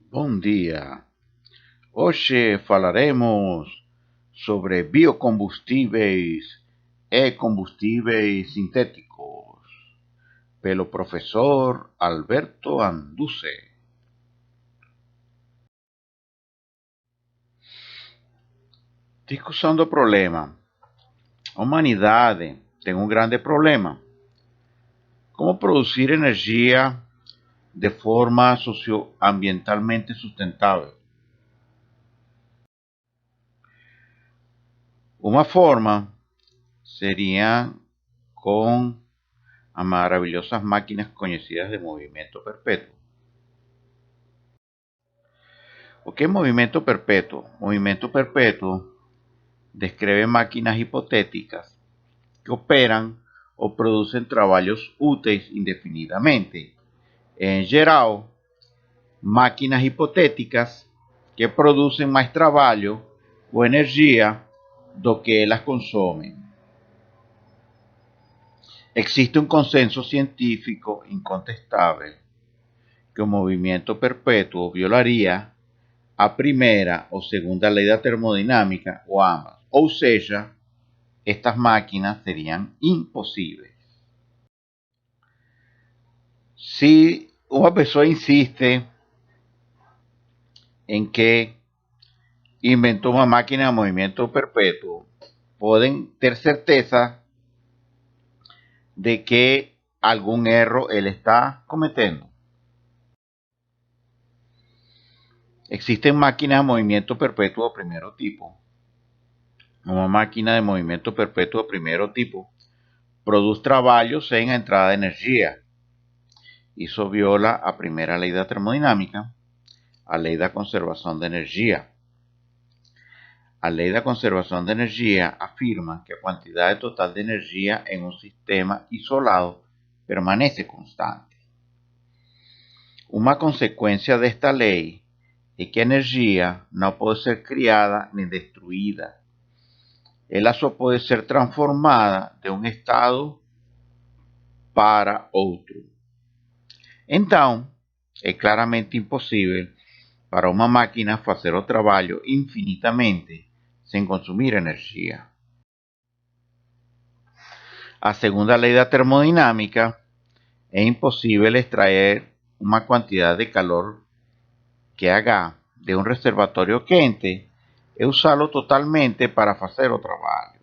Bom dia! Hoje falaremos sobre biocombustíveis e combustíveis sintéticos, pelo professor Alberto Anduce. Discussão do problema. A humanidade tem um grande problema: como produzir energia de forma socioambientalmente sustentável. Uma forma seria com as maravillosas máquinas conhecidas de movimento perpétuo. O que é movimento perpétuo? Movimento perpétuo descreve máquinas hipotéticas que operam ou produzem trabalhos úteis indefinidamente. Em geral, máquinas hipotéticas que produzem mais trabalho ou energia do que elas consomem. Existe um consenso científico incontestável que o movimento perpétuo violaria a primeira ou segunda lei da termodinâmica ou ambas. Ou seja, estas máquinas seriam impossíveis. Se uma pessoa insiste em que inventou uma máquina de movimento perpétuo, podem ter certeza de que algum erro ele está cometendo. Existen máquinas de movimiento perpetuo de primeiro tipo. Uma máquina de movimento perpétuo de primeiro tipo produz trabalho sem a entrada de energia. Isso viola a primeira lei da termodinâmica, a lei da conservação de energia. A lei da conservação de energia afirma que a quantidade total de energia em um sistema isolado permanece constante. Uma consequência desta lei é que a energia não pode ser criada nem destruída. Ela só pode ser transformada de um estado para outro. Então, é claramente impossível para uma máquina fazer o trabalho infinitamente sem consumir energia. A segunda lei da termodinâmica: é impossível extrair uma quantidade de calor QH de um reservatório quente e usá-lo totalmente para fazer o trabalho.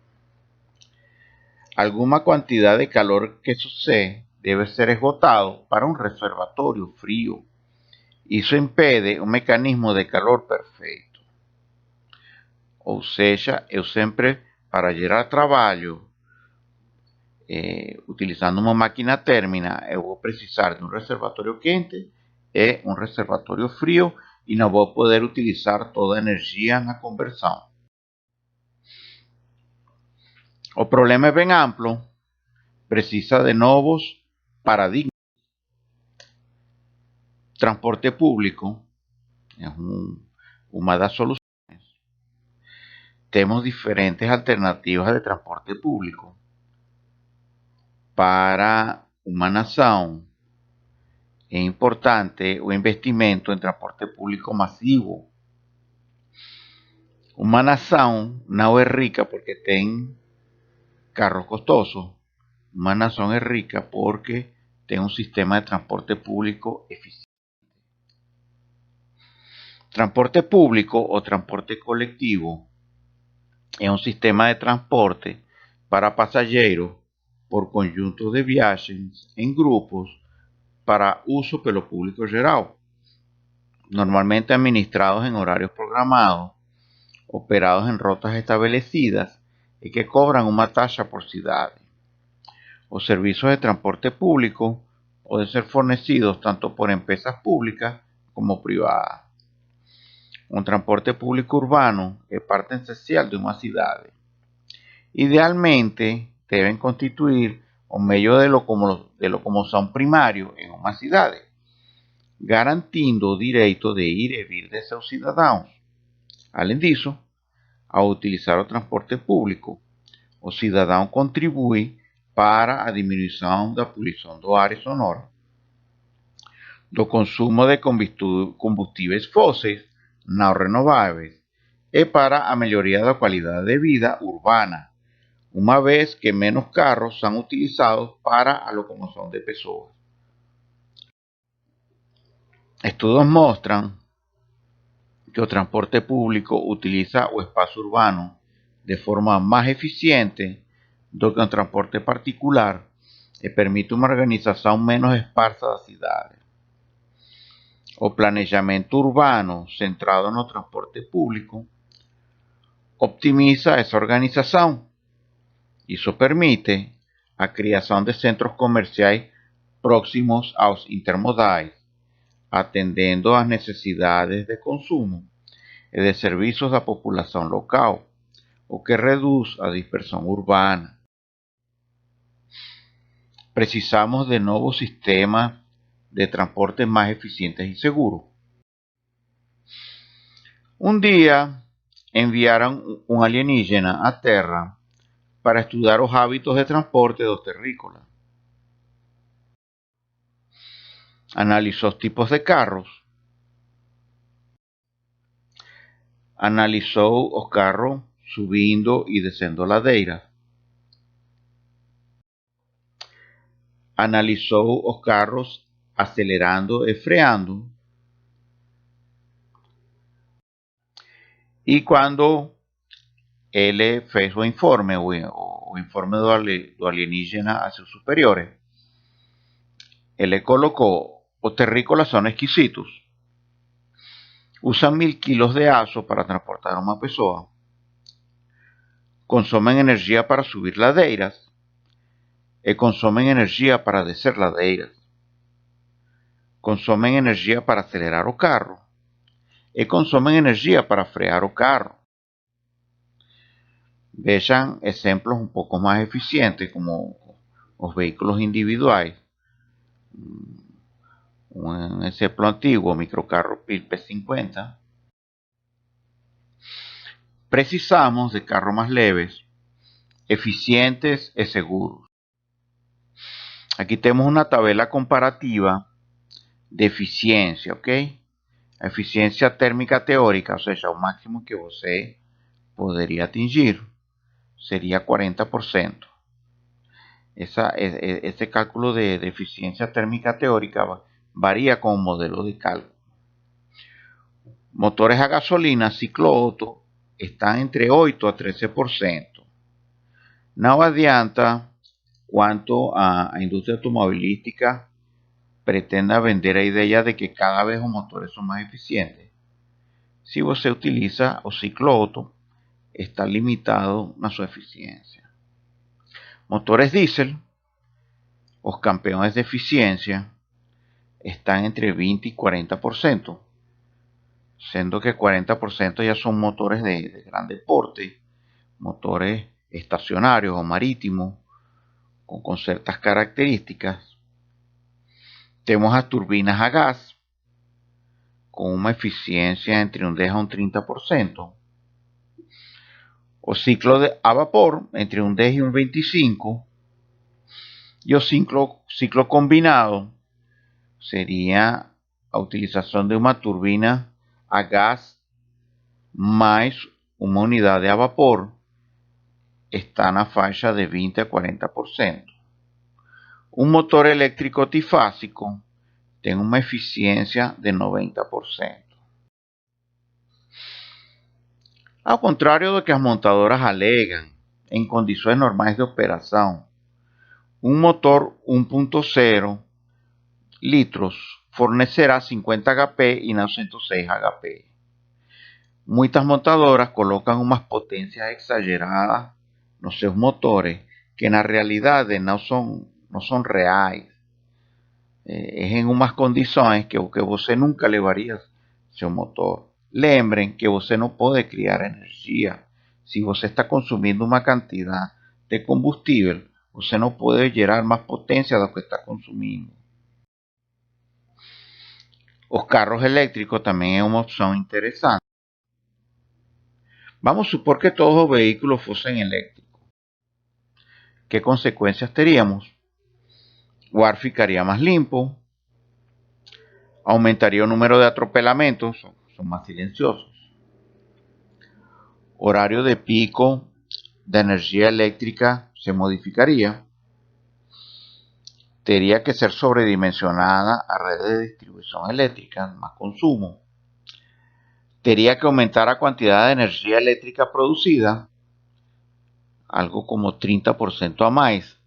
Alguma quantidade de calor QC deve ser esgotado para um reservatório frio. Isso impede um mecanismo de calor perfeito. Ou seja, eu sempre, para gerar trabalho, utilizando uma máquina térmica, eu vou precisar de um reservatório quente e um reservatório frio e não vou poder utilizar toda a energia na conversão. O problema é bem amplo, precisa de novos paradigmas. Transporte público é uma das soluções. Temos diferentes alternativas de transporte público. Para uma nação, é importante o investimento em transporte público massivo. Uma nação não é rica porque tem carros costosos. Uma nação é rica porque tem um sistema de transporte público eficiente. Transporte público ou transporte coletivo é um sistema de transporte para passageiros por conjuntos de viagens em grupos para uso pelo público geral, normalmente administrados en horarios programados, operados en rotas establecidas y que cobran una tasa por cidade. Os servicios de transporte público pueden ser fornecidos tanto por empresas públicas como privadas. Un transporte público urbano es parte esencial de uma cidade. Idealmente, deben constituir un medio de locomoção primário em uma cidade, garantindo o direito de ir e vir de seus cidadãos. Além disso, ao utilizar o transporte público, o cidadão contribui para a diminuição da poluição do ar sonoro. do consumo de combustíveis fósseis não renováveis e para a melhoria da qualidade de vida urbana, uma vez que menos carros são utilizados para a locomoção de pessoas. Estudos mostram que o transporte público utiliza o espaço urbano de forma mais eficiente do que o transporte particular e permite uma organização menos esparsa da cidade. O planejamento urbano centrado no transporte público optimiza essa organização. Isso permite a criação de centros comerciais próximos aos intermodais, atendendo às necessidades de consumo e de serviços da população local, o que reduz a dispersão urbana. Precisamos de novos sistemas de transporte mais eficientes e seguros. Um dia, enviaram um alienígena à Terra para estudar os hábitos de transporte dos terrícolas. Analisou os tipos de carros, analisou os carros subindo e descendo ladeiras, analisou os carros acelerando e freando, e quando ele fez o informe do alienígena a seus superiores, ele colocou: os terrícolas são exquisitos, usan 1000 kilos de aço para transportar uma pessoa, consomem energia para subir ladeiras e consomem energia para descer ladeiras, consomem energia para acelerar o carro e consomem energia para frear o carro. Vejam exemplos um pouco mais eficientes, como os veículos individuais. Un exemplo antigo, o microcarro PIL P50. Precisamos de carros mais leves, eficientes e seguros. Aqui temos uma tabela comparativa de eficiência, ok? A eficiência térmica teórica, ou seja, o máximo que você poderia atingir, seria 40%. Esse cálculo de eficiência térmica teórica varía con un modelo de cálculo. Motores a gasolina ciclo Otto están entre 8 a 13%. Não adianta quanto a indústria automobilística pretenda vender a ideia de que cada vez os motores são mais eficientes. Se você utiliza o ciclo Otto, está limitado na sua eficiência. Motores diésel, os campeões de eficiencia, están entre 20 y 40%, siendo que 40% ya son motores de grande porte, motores estacionarios o marítimos, con ciertas características. Tenemos as turbinas a gas, con una eficiencia entre un 10 a un 30%. O ciclo a vapor, entre un 10 y un 25%. Y o ciclo combinado sería a utilización de una turbina a gas más una unidad de a vapor, está na faixa de 20 a 40%. Un motor eléctrico trifásico tiene una eficiencia de 90%. Ao contrário do que as montadoras alegam, em condições normais de operação, um motor 1.0 litros fornecerá 50 HP e não 106 HP. Muitas montadoras colocam umas potências exageradas nos seus motores, que na realidade não são reais. É em umas condições que você nunca levaria seu motor. Lembrem que você não pode criar energia. Se você está consumindo uma quantidade de combustível, você não pode gerar mais potência do que está consumindo. Os carros elétricos também é uma opção interessante. Vamos supor que todos os veículos fossem elétricos. ¿Qué consecuencias teríamos? O ar ficaria mais limpo, Aumentaría el número de atropelamientos, son más silenciosos. Horario de pico de energía eléctrica se modificaría. Tendría que ser sobredimensionada a redes de distribución eléctrica, más consumo. Tendría que aumentar la cantidad de energía eléctrica producida, algo como 30% a más,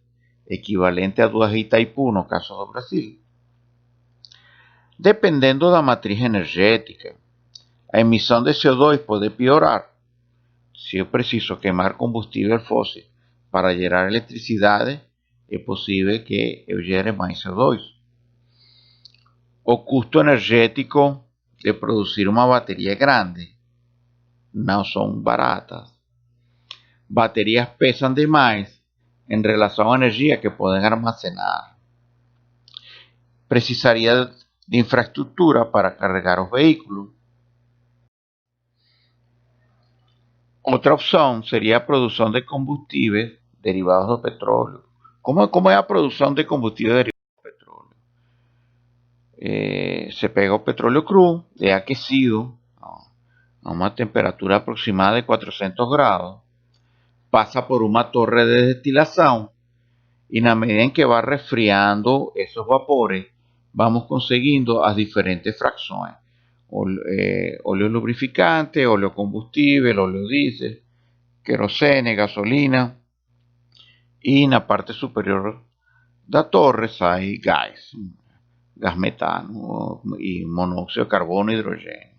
equivalente a 2 Itaipu no caso do Brasil. Dependendo da matriz energética, a emissão de CO2 pode piorar. Se eu preciso queimar combustível fóssil para gerar eletricidade, é possível que eu gere mais CO2. O custo energético de produzir uma bateria grande não são baratas. Baterias pesan demais em relação à energia que podem armazenar. Precisaria de infraestrutura para carregar os veículos. Outra opção seria a produção de combustíveis derivados do petróleo. Como é a produção de combustível derivado do petróleo? Se pega o petróleo cru, é aquecido a uma temperatura aproximada de 400 graus, passa por uma torre de destilação e na medida em que vai resfriando esses vapores, vamos conseguindo as diferentes frações. Óleo lubrificante, óleo combustível, óleo diesel, querosene, gasolina, e na parte superior da torre sai gás metano e monóxido de carbono e hidrogênio.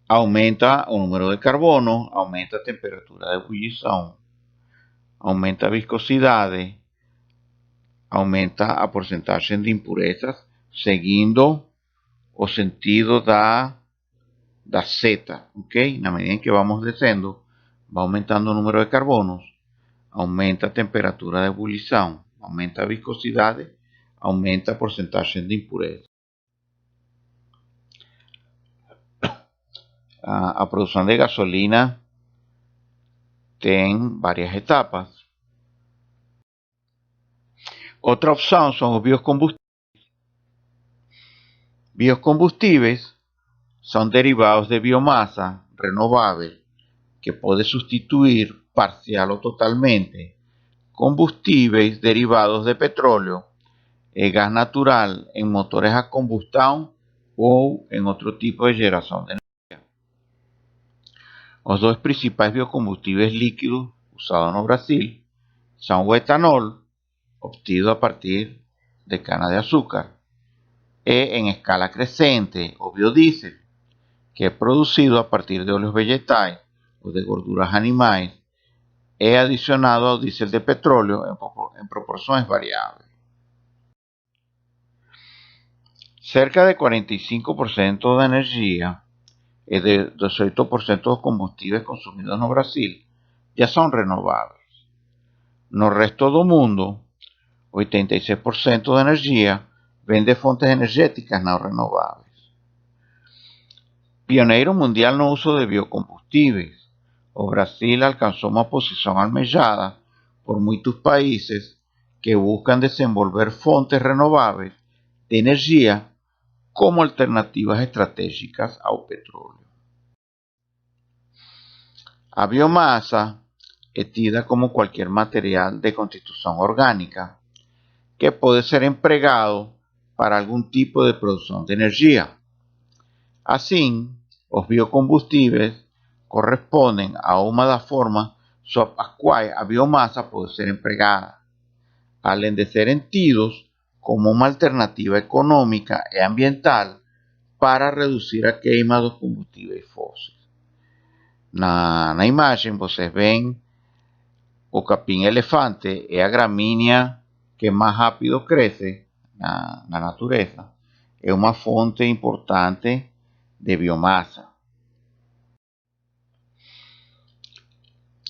Aumenta o número de carbono, aumenta a temperatura de ebulição, aumenta a viscosidade, aumenta a porcentagem de impurezas, seguindo o sentido da seta, ok? Na medida em que vamos descendo, vai aumentando o número de carbonos, aumenta a temperatura de ebulição, aumenta a viscosidade, aumenta a porcentagem de impureza. A produção de gasolina tem várias etapas. Outra opção são os biocombustíveis. Biocombustíveis são derivados de biomassa renovável que pode substituir parcial ou totalmente combustíveis derivados de petróleo e gás natural em motores a combustão ou em outro tipo de geração de energia. Os dois principais biocombustíveis líquidos usados no Brasil são o etanol, obtido a partir de cana-de-açúcar, e em escala crescente o biodiesel, que é produzido a partir de óleos vegetais ou de gorduras animais, é adicionado ao diesel de petróleo em proporções variáveis. Cerca de 45% da energia e de 18% dos combustíveis consumidos no Brasil já são renováveis. No resto do mundo, 86% da energia vem de fontes energéticas não renováveis. Pioneiro mundial no uso de biocombustíveis, o Brasil alcançou uma posição almejada por muitos países que buscan desenvolver fontes renováveis de energia como alternativas estratégicas ao petróleo. A biomassa é tida como qualquer material de constituição orgânica que pode ser empregado para algum tipo de produção de energia. Assim, os biocombustíveis correspondem a uma das formas sob as quais a biomassa pode ser empregada, além de serem tidos como uma alternativa econômica e ambiental para reduzir a queima dos combustíveis fósseis. Na imagem vocês veem o capim-elefante, é a gramínea que mais rápido cresce na natureza. É uma fonte importante de biomassa.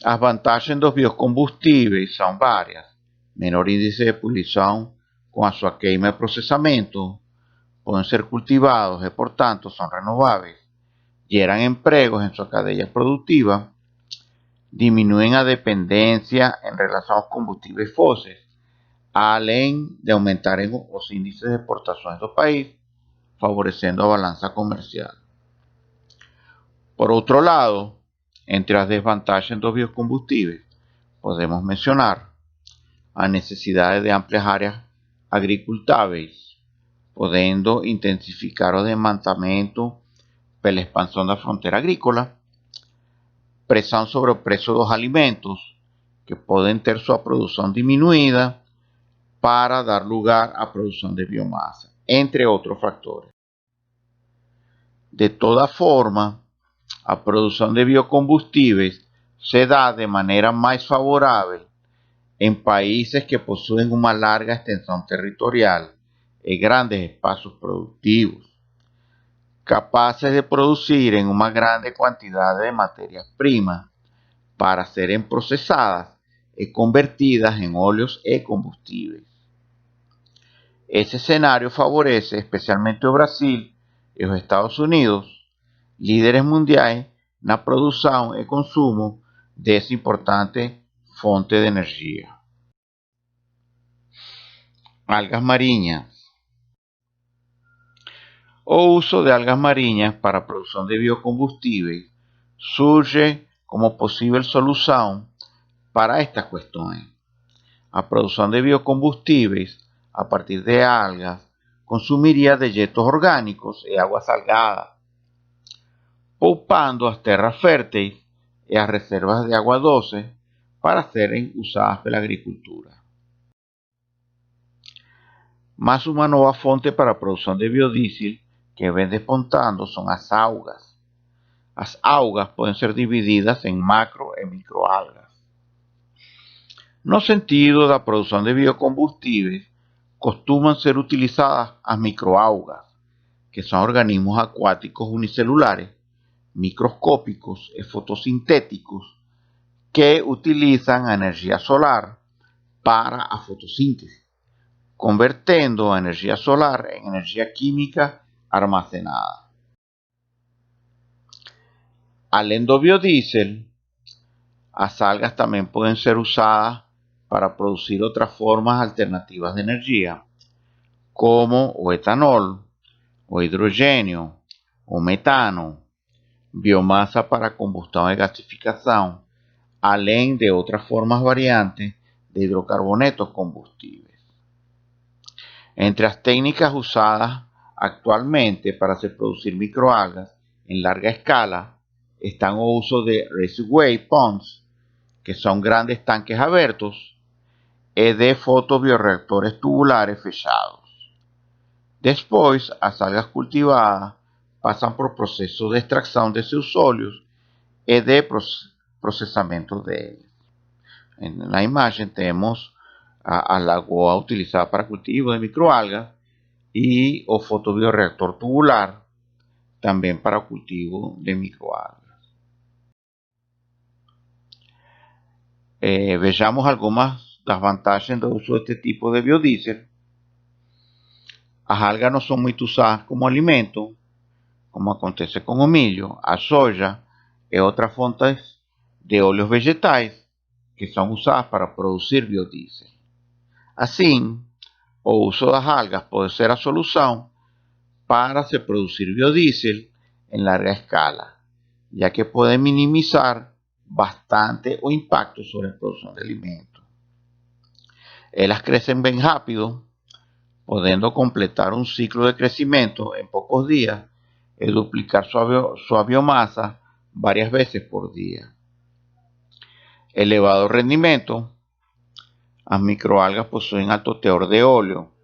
As vantagens dos biocombustíveis são várias. Menor índice de poluição com a sua queima e processamento, podem ser cultivados e, portanto, são renováveis, geram empregos em sua cadeia produtiva, disminuyen la dependencia en relación a los combustibles fósiles, além de aumentar los índices de exportación de país, favoreciendo la balanza comercial. Por otro lado, entre las desventajas de los biocombustibles, podemos mencionar a necesidades de amplias áreas agricultáveis, podendo intensificar o desmantelamento pela expansão da fronteira agrícola, pressão sobre o preço dos alimentos, que podem ter sua produção diminuída para dar lugar à produção de biomassa, entre outros fatores. De toda forma, a produção de biocombustíveis se dá de maneira mais favorável em países que possuem uma larga extensão territorial e grandes espaços produtivos, capazes de producir en una grande cantidad de materias primas para serem procesadas y convertidas en óleos y combustibles. Ese escenario favorece especialmente a Brasil y los Estados Unidos, líderes mundiales en la producción y consumo de esa importante fuente de energía. Algas marinas. O uso de algas marinas para a produção de biocombustibles surge como possível solução para estas questões. A produção de biocombustíveis a partir de algas consumiria dejetos orgânicos e água salgada, poupando as terras férteis e as reservas de água doce para serem usadas pela agricultura. Mas uma nova fonte para a produção de biodiesel que vem despontando são as algas. As algas podem ser divididas em macro e microalgas. No sentido da produção de biocombustíveis, costumam ser utilizadas as microalgas, que são organismos aquáticos unicelulares, microscópicos e fotossintéticos que utilizam a energia solar para a fotossíntese, convertendo a energia solar em energia química armazenada. Além do biodiesel, as algas também podem ser usadas para producir outras formas alternativas de energia, como o etanol, o hidrogênio, o metano, biomassa para combustão e gasificação, além de outras formas variantes de hidrocarbonetos combustíveis. Entre as técnicas usadas actualmente para se producir microalgas en larga escala están o uso de raceway ponds, que son grandes tanques abiertos, e de fotobioreactores tubulares fechados. Después, as algas cultivadas pasan por procesos de extracción de seus óleos e de procesamiento de ellos. En la imagen tenemos a lagoa utilizada para cultivo de microalgas y o fotobioreactor tubular también para cultivo de microalgas. Veamos algunas das vantagens do uso de este tipo de biodiesel. As algas não são muito usadas como alimento, como acontece com o milho, a soja e outras fontes de óleos vegetais que são usadas para produzir biodiesel. Assim, o uso das algas pode ser a solução para se producir biodiesel en larga escala, ya que puede minimizar bastante o impacto sobre la producción de alimentos. Ellas crecen bien rápido, pudiendo completar un ciclo de crecimiento en pocos días y duplicar su biomasa varias veces por día. Elevado rendimiento. Las microalgas poseen alto teor de óleo,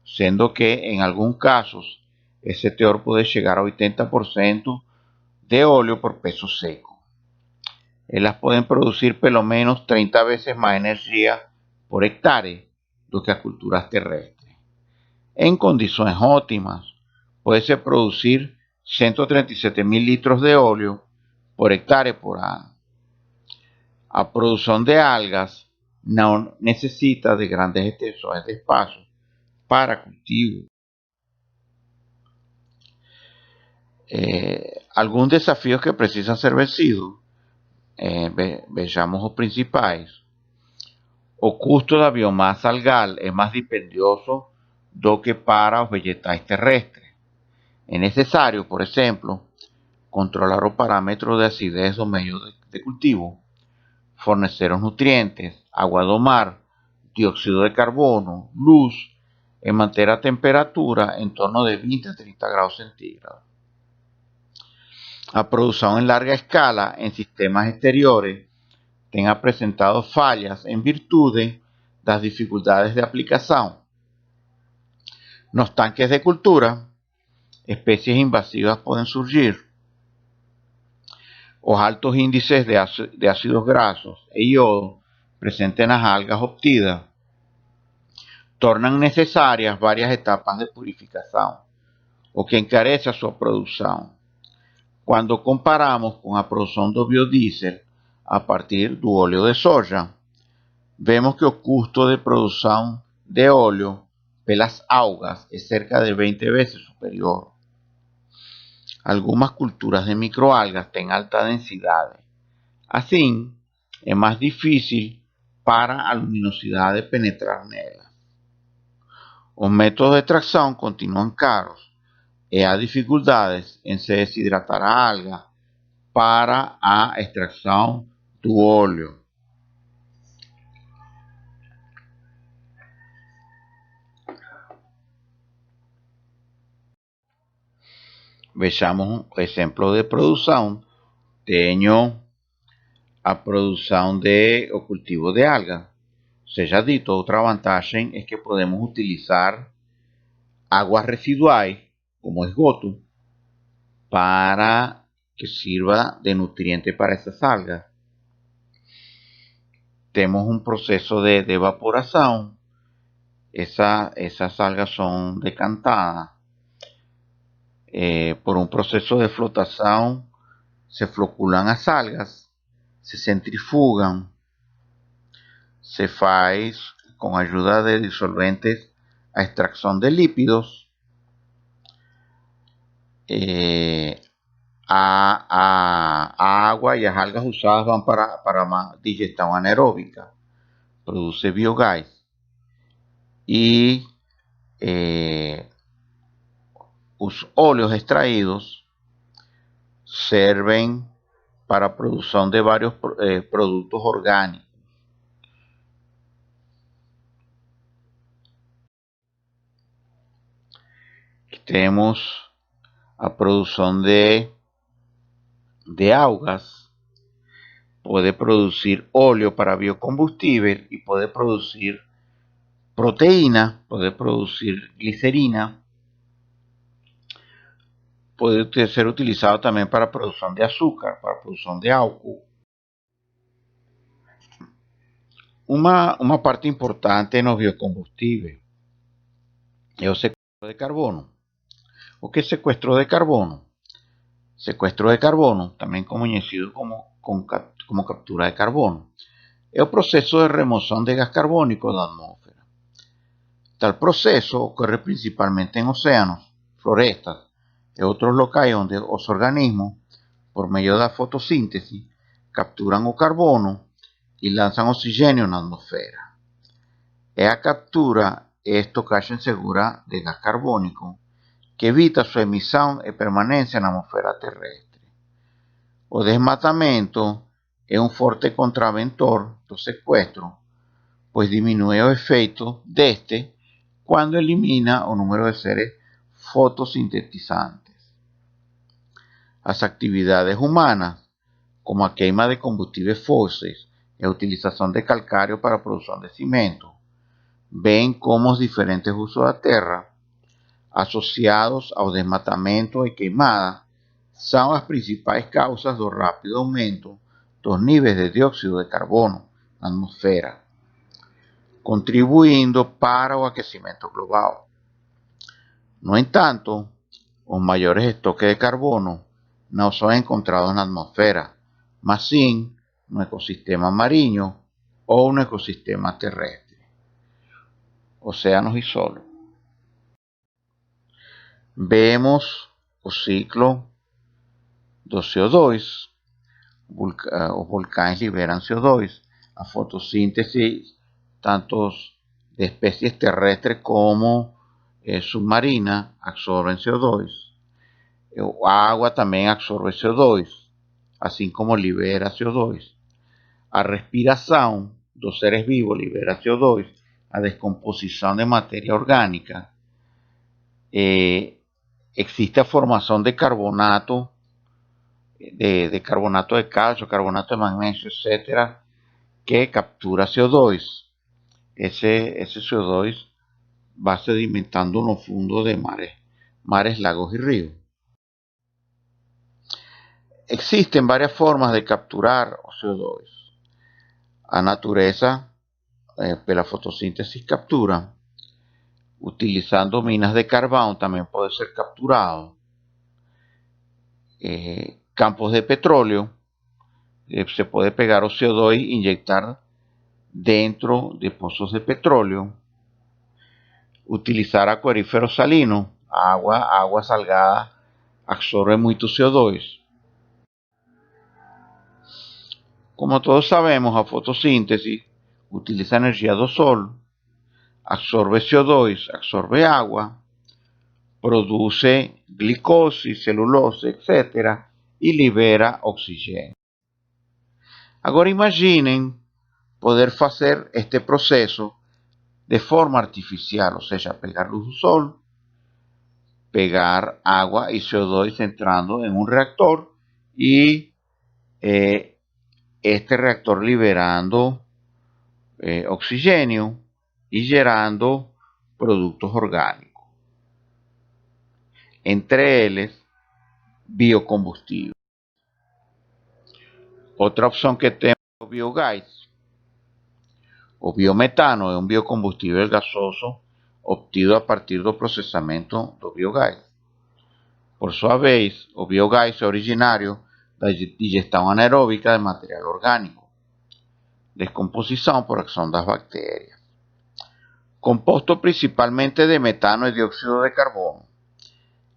siendo que en algunos casos ese teor puede llegar a 80% de óleo por peso seco. Ellas pueden producir pelo menos 30 veces más energía por hectárea do que as culturas terrestres. En condiciones óptimas, puede producir 137.000 litros de óleo por hectárea por año. A producción de algas no necesita de grandes extensiones de espacio para cultivo. Algunos desafíos que precisan ser vencidos. vejamos os principais. O custo da biomassa algal é mais dispendioso do que para os vegetais terrestres. É necessário, por exemplo, controlar o parámetro de acidez do meio de cultivo, fornecer os nutrientes, água do mar, dióxido de carbono, luz e manter a temperatura em torno de 20 a 30 graus centígrados. A produção em larga escala em sistemas exteriores tem apresentado falhas em virtude das dificuldades de aplicação. Nos tanques de cultura, especies invasivas podem surgir. Os altos índices de ácidos grasos e iodo presentes nas algas obtidas tornam necessárias várias etapas de purificação, o que encarece a sua produção. Quando comparamos com a produção do biodiesel a partir do óleo de soja, vemos que o custo de produção de óleo pelas algas é cerca de 20 vezes superior. Algumas culturas de microalgas têm alta densidade. Assim, é mais difícil para a luminosidade penetrar nelas. Os métodos de extração continuam caros e há dificuldades em se desidratar a alga para a extração do óleo. Vejamos o exemplo de produção. Tenho a produção de o cultivo de algas. Seja dito, outra vantagem é que podemos utilizar águas residuais, como esgoto, para que sirva de nutriente para essas algas. Temos um processo de evaporação. Essas algas são decantadas. Por um processo de flotação, se floculam as algas, se centrifugam, se faz com a ajuda de dissolventes a extração de lípidos. A água e as algas usadas vão para uma digestão anaeróbica, produz biogás. E os óleos extraídos servem para a produção de vários produtos orgânicos. Aqui temos a produção de algas. Pode produzir óleo para biocombustível e pode produzir proteína, pode produzir glicerina. Pode ser utilizado também para a produção de açúcar, para a produção de álcool. Uma parte importante nos biocombustíveis é o sequestro de carbono. O que é sequestro de carbono? Sequestro de carbono, também conhecido como captura de carbono, é o processo de remoção de gás carbônico da atmosfera. Tal processo ocorre principalmente em oceanos, florestas e outros locais onde os organismos, por meio da fotossíntese, capturam o carbono e lançam oxigênio na atmosfera. É a captura e estocagem segura de gás carbônico que evita sua emissão e permanência na atmosfera terrestre. O desmatamento é um forte contraventor do sequestro, pois diminui o efeito deste quando elimina o número de seres fotossintetizantes. As atividades humanas, como a queima de combustíveis fósseis e a utilização de calcário para a produção de cimento, bem como os diferentes usos da terra, associados ao desmatamento e queimada, são as principais causas do rápido aumento dos níveis de dióxido de carbono na atmosfera, contribuindo para o aquecimento global. No entanto, os maiores estoques de carbono não são encontrados na atmosfera, mas sim no ecossistema marinho ou no ecossistema terrestre, océanos e solo. Vemos o ciclo do CO2, os volcanes liberan CO2. A fotosíntesis, tanto de especies terrestres como submarinas absorben CO2. Agua también absorbe CO2, así como libera CO2. A respiración dos seres vivos libera CO2. A descomposición de materia orgánica, existe formación de carbonato, de carbonato de calcio, carbonato de magnesio, etcétera, que captura CO2. Ese CO2 va sedimentando en los fondos de mares, lagos y ríos. Existen varias formas de capturar CO2. La naturaleza, la fotosíntesis captura. Utilizando minas de carbón también puede ser capturado. Campos de petróleo, se puede pegar CO2 e inyectar dentro de pozos de petróleo. Utilizar acuíferos salinos, agua salgada absorbe mucho CO2. Como todos sabemos, a fotosíntesis utiliza energía do sol, absorbe CO2, absorbe agua, produce glicosis, celulosa, etc. y libera oxígeno. Agora imaginen poder hacer este proceso de forma artificial, o sea, pegar luz del sol, pegar agua y CO2 entrando en un reactor y este reactor liberando oxígeno y generando productos orgánicos, entre ellos biocombustible. Otra opción que tenemos es biogás o biometano, es un biocombustible gasoso obtido a partir del procesamiento do biogás. Por sua vez, o biogás é originário da digestão anaeróbica de material orgânico, descomposição por ação das bactérias. Composto principalmente de metano e dióxido de carbono,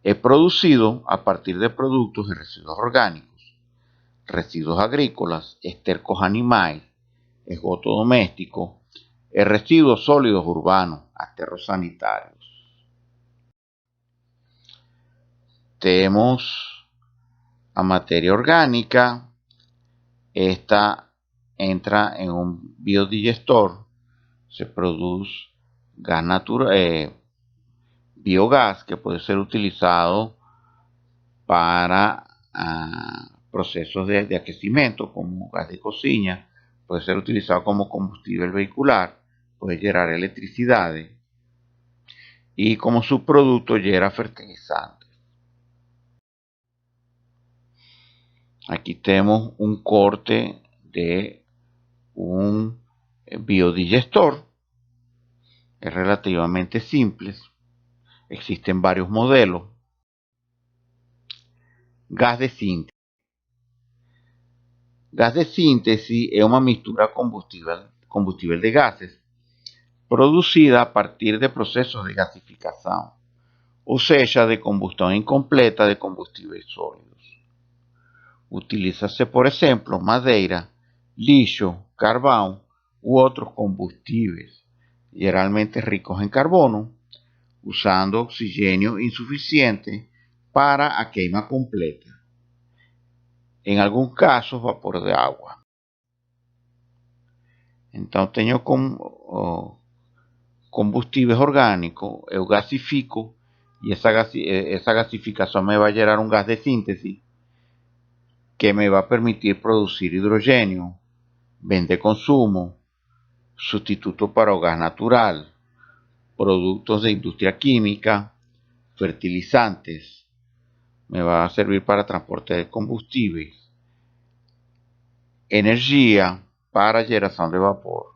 é produzido a partir de produtos e residuos orgânicos, residuos agrícolas, estercos animais, esgoto doméstico e residuos sólidos urbanos, aterros sanitários. Tenemos a materia orgánica, esta entra en un biodigestor, se produce gas natural, biogás que puede ser utilizado para procesos de aquecimiento como gas de cocina, puede ser utilizado como combustible vehicular, puede generar electricidad y como subproducto genera fertilizantes. Aquí tenemos un corte de un biodigestor. Es relativamente simple. Existen varios modelos. Gas de síntesis. Gas de síntesis es una mixtura combustible de gases producida a partir de procesos de gasificación, o sea, de combustión incompleta de combustibles sólidos. Utilízase, por ejemplo, madeira, lixo, carbón u otros combustibles, generalmente ricos en carbono, usando oxígeno insuficiente para a queima completa. En algunos casos, vapor de agua. Então, tenho combustíveis orgánicos, eu gasifico y esa gasificación me va a generar un gas de síntesis que me va a permitir producir hidrógeno, bens de consumo, sustituto para el gas natural, productos de industria química, fertilizantes, me va a servir para transporte de combustibles, energía para generación de vapor.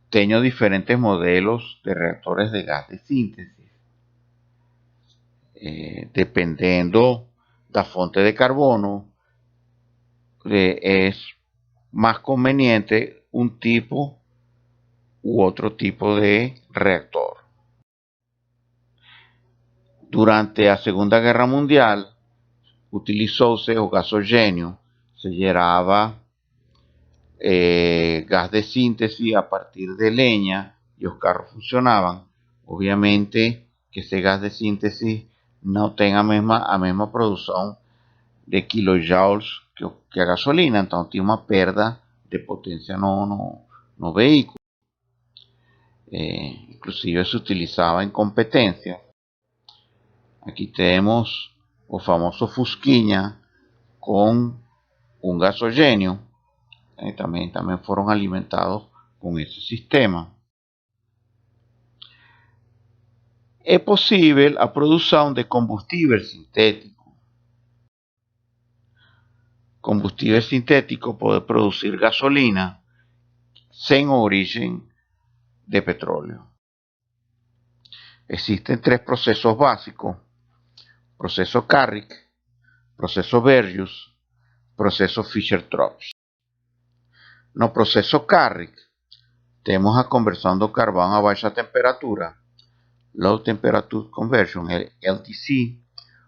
Tengo diferentes modelos de reactores de gas de síntesis. Dependiendo la fuente de carbono, es más conveniente un tipo u otro tipo de reactor. Durante la Segunda Guerra Mundial, utilizóse o gasogênio, se gerava gas de síntesis a partir de leña y los carros funcionaban. Obviamente que ese gas de síntesis no tenga a mesma produção de kilojoules que a gasolina, então tinha uma perda de potência no veículo. Inclusive se utilizaba en competencia. Aquí tenemos o famoso Fusquinha con un gasogênio. También fueron alimentados con ese sistema. É possível a produção de combustível sintético. Combustível sintético pode produzir gasolina sem origem de petróleo. Existen tres procesos básicos: proceso Carrick, proceso Verjus, proceso Fischer-Tropsch. No proceso Carrick, temos a conversão do carvão a baixa temperatura, Low Temperature Conversion, LTC.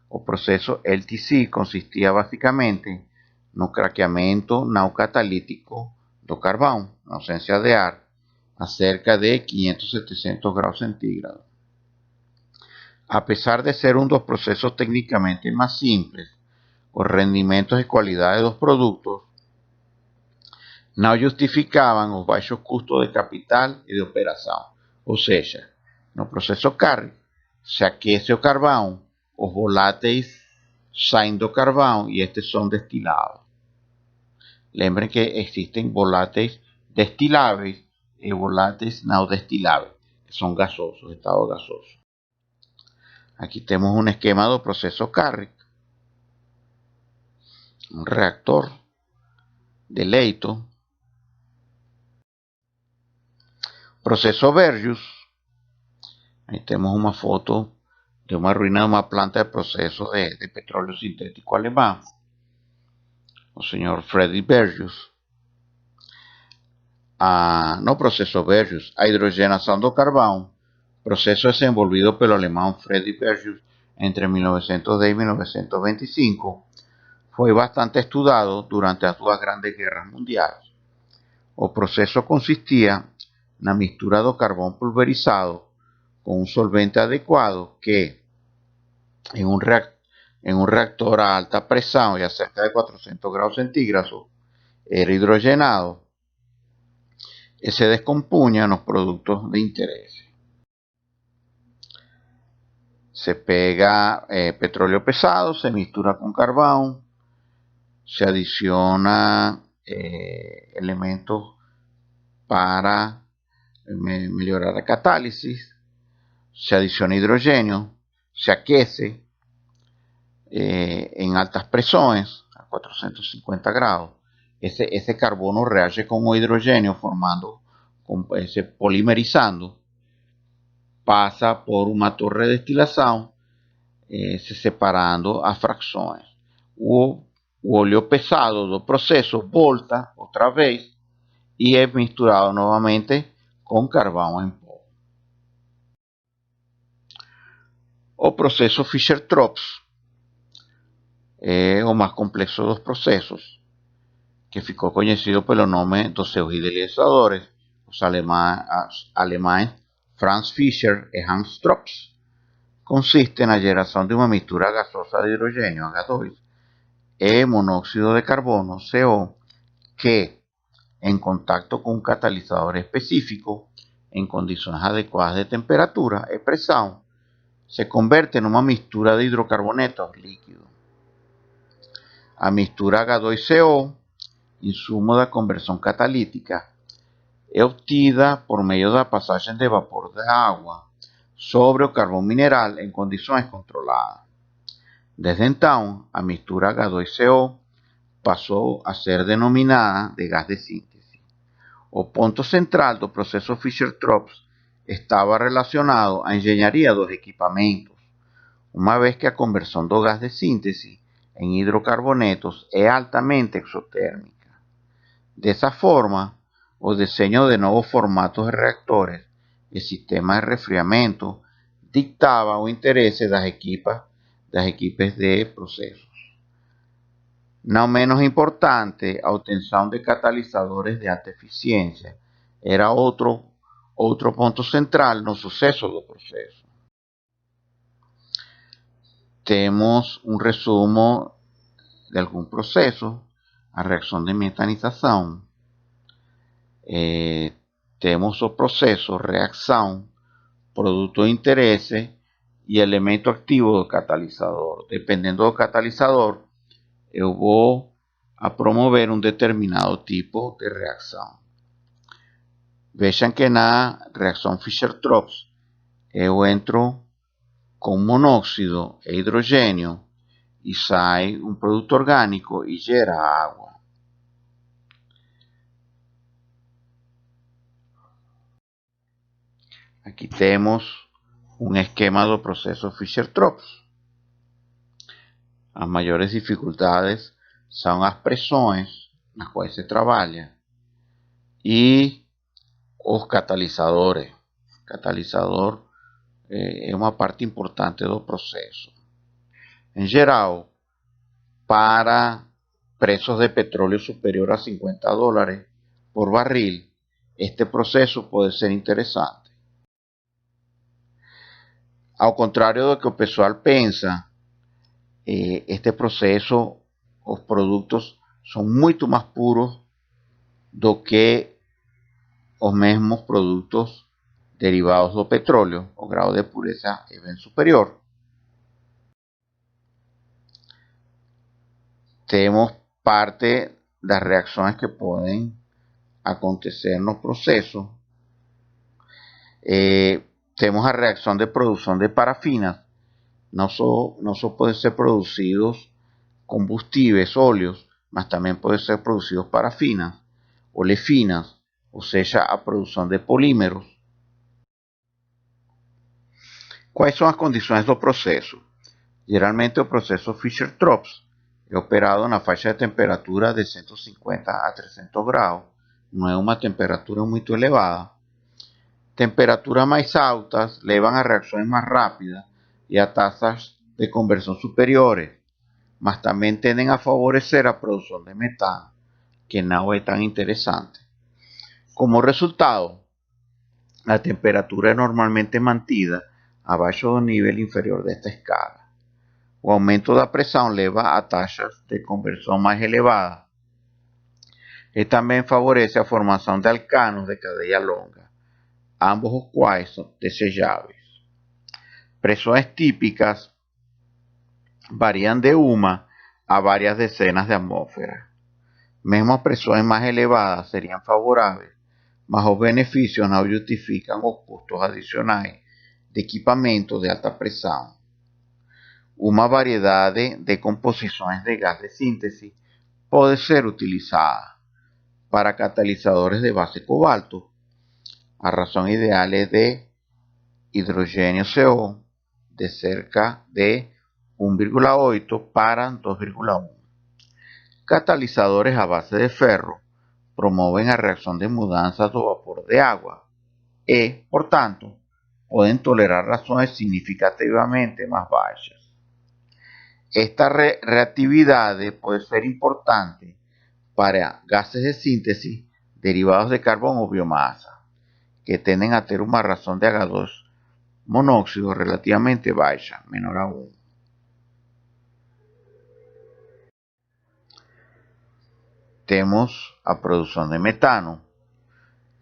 O proceso LTC consistia basicamente no craqueamento não catalítico do carvão, na ausência de ar, a cerca de 500-700 graus centígrados. Apesar de ser um dos processos tecnicamente mais simples, os rendimentos e qualidade dos produtos não justificavam os baixos custos de capital e de operação. Ou seja, no processo Carrick, se aquece o carvão, os voláteis saem do carvão e estes são destilados. Lembrem que existem voláteis destiláveis e voláteis não destiláveis, que são gasosos, estado gasoso. Aqui temos um esquema do processo Carrick. Um reactor de leito. Processo Verjus. Aí temos uma foto de uma ruína de uma planta de processo de petróleo sintético alemão. O senhor Friedrich Verjus. No processo Verjus, a hidrogenação do carvão, processo desenvolvido pelo alemão Friedrich Verjus entre 1910 e 1925, foi bastante estudado durante as duas grandes guerras mundiais. O processo consistia na mistura do carvão pulverizado com um solvente adequado que, em um reactor a alta pressão e a cerca de 400 graus centígrados, era hidrogenado e se descompunha nos produtos de interesse. Se pega petróleo pesado, se mistura com carvão, se adiciona elementos para melhorar a catálisis, se adiciona hidrogênio, se aquece em altas pressões, a 450 graus. Esse carbono reage com o hidrogênio, se polimerizando, passa por uma torre de destilação, se separando as frações. O óleo pesado do processo volta outra vez e é misturado novamente com carvão em pó. O processo Fischer-Tropsch é o mais complexo dos processos, que ficou conhecido pelo nome dos seus idealizadores, os alemães Franz Fischer e Hans Tropsch. Consiste na geração de uma mistura gasosa de hidrogênio, H2, e monóxido de carbono, CO, que, em contato com um catalisador específico, em condições adequadas de temperatura e pressão, se converte numa mistura de hidrocarbonetos líquidos. A mistura H2CO, insumo da conversão catalítica, é obtida por meio da passagem de vapor da água sobre o carvão mineral em condições controladas. Desde então, a mistura H2CO passou a ser denominada de gás de síntese. O ponto central do processo Fischer-Tropsch estava relacionado à engenharia dos equipamentos, uma vez que a conversão do gás de síntese em hidrocarbonetos é altamente exotérmica. Dessa forma, o desenho de novos formatos de reactores e sistemas de resfriamento dictava o interesse das equipes de processos. No menos importante, a obtención de catalisadores de alta eficiencia. Era outro ponto central no sucesso do processo. Temos um resumo de algum processo, a reação de metanização. Temos o processo, reação, produto de interesse e elemento ativo do catalisador. Dependendo do catalisador, eu vou a promover um determinado tipo de reação. Vejam que na reação Fischer-Tropsch eu entro com monóxido e hidrogênio e sai um produto orgânico e gera água. Aqui temos um esquema do processo Fischer-Tropsch. As maiores dificuldades são as pressões nas quais se trabalha e os catalisadores. O catalisador é uma parte importante do processo. Em geral, para preços de petróleo superior a $50 por barril, este processo pode ser interessante. Ao contrário do que o pessoal pensa, este processo, os produtos são muito mais puros do que os mesmos produtos derivados do petróleo. O grau de pureza é bem superior. Temos parte das reações que podem acontecer no processo. Temos a reação de produção de parafinas. Não só podem ser produzidos combustíveis, óleos, mas também podem ser produzidos parafinas, olefinas, ou seja, a produção de polímeros. Quais são as condições do processo? Geralmente o processo Fischer-Tropsch é operado na faixa de temperatura de 150 a 300 graus. Não é uma temperatura muito elevada. Temperaturas mais altas levam a reações mais rápidas e a taxas de conversão superiores, mas também tendem a favorecer a produção de metano, que não é tão interessante. Como resultado, a temperatura é normalmente mantida abaixo do nível inferior desta escala. O aumento da pressão leva a taxas de conversão mais elevadas e também favorece a formação de alcanos de cadeia longa, ambos os quais são desejáveis. Pressões típicas variam de uma a várias dezenas de atmósferas. Mesmo pressões mais elevadas seriam favoráveis, mas os benefícios não justificam os custos adicionais de equipamento de alta pressão. Uma variedade de composições de gás de síntese pode ser utilizada para catalisadores de base cobalto. A razão ideal é de hidrogênio CO de cerca de 1,8 para 2,1. Catalisadores a base de ferro promovem a reação de mudança do vapor de água e, portanto, podem tolerar razões significativamente mais baixas. Esta reatividade pode ser importante para gases de síntese derivados de carbono ou biomassa, que tendem a ter uma razão de H2 monóxido relativamente baixa, menor a 1. Temos a produção de metano.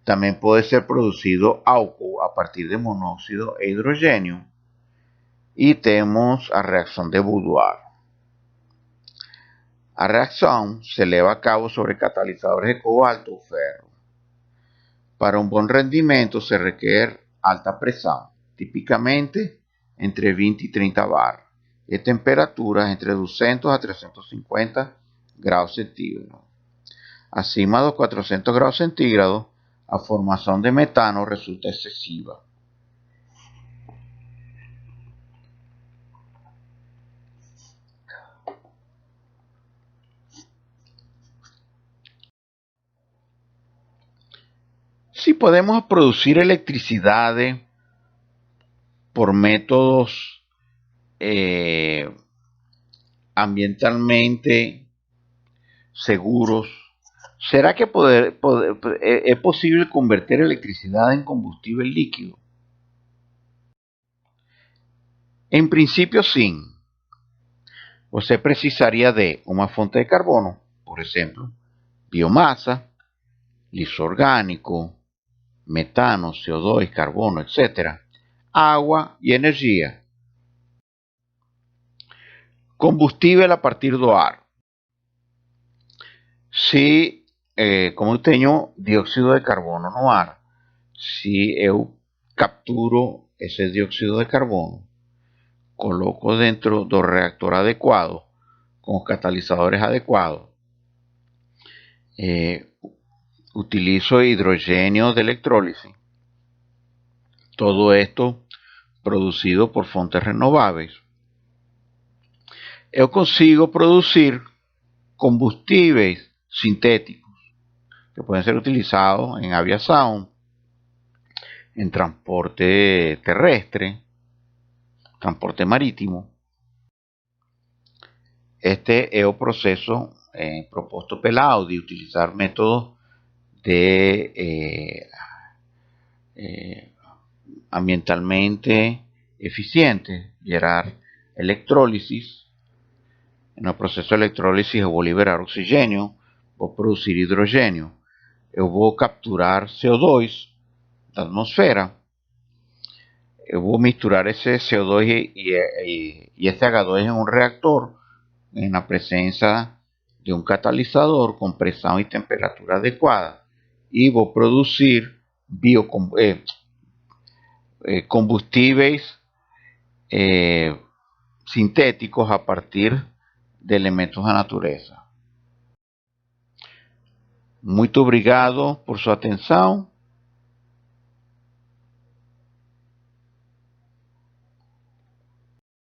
Também pode ser produzido álcool a partir de monóxido e hidrogênio. E temos a reação de Boudoir. A reação se leva a cabo sobre catalisadores de cobalto ou ferro. Para um bom rendimento se requer alta pressão, tipicamente entre 20 e 30 bar, e temperaturas entre 200 a 350 graus centígrados. Acima dos 400 graus centígrados, a formação de metano resulta excessiva. Si podemos producir electricidade por métodos ambientalmente seguros. ¿Será que es posible convertir electricidad en combustible líquido? En principio sí. Usted precisaría de una fuente de carbono, por ejemplo, biomasa, liso orgánico, metano, CO2, carbono, etc. Agua y energía. Combustível a partir do ar. Se, como eu tenho dióxido de carbono no ar, se eu capturo esse dióxido de carbono, coloco dentro do reactor adequado, com os catalisadores adequados, utilizo hidrogênio de electrólise. Todo esto producido por fontes renováveis. Eu consigo producir combustíveis sintéticos que pueden ser utilizados en aviación, en transporte terrestre, transporte marítimo. Este es el proceso propuesto pela Audi, utilizar métodos de ambientalmente eficientes, gerar electrólisis. En el proceso de electrólisis eu vou liberar oxigênio, vou produzir hidrogênio, eu vou capturar CO2 da atmosfera, eu vou misturar esse CO2 e esse H2 em um reactor, na presença de um catalisador com pressão e temperatura adequada, e vou produzir combustíveis sintéticos a partir de elementos da natureza. Muito obrigado por sua atenção.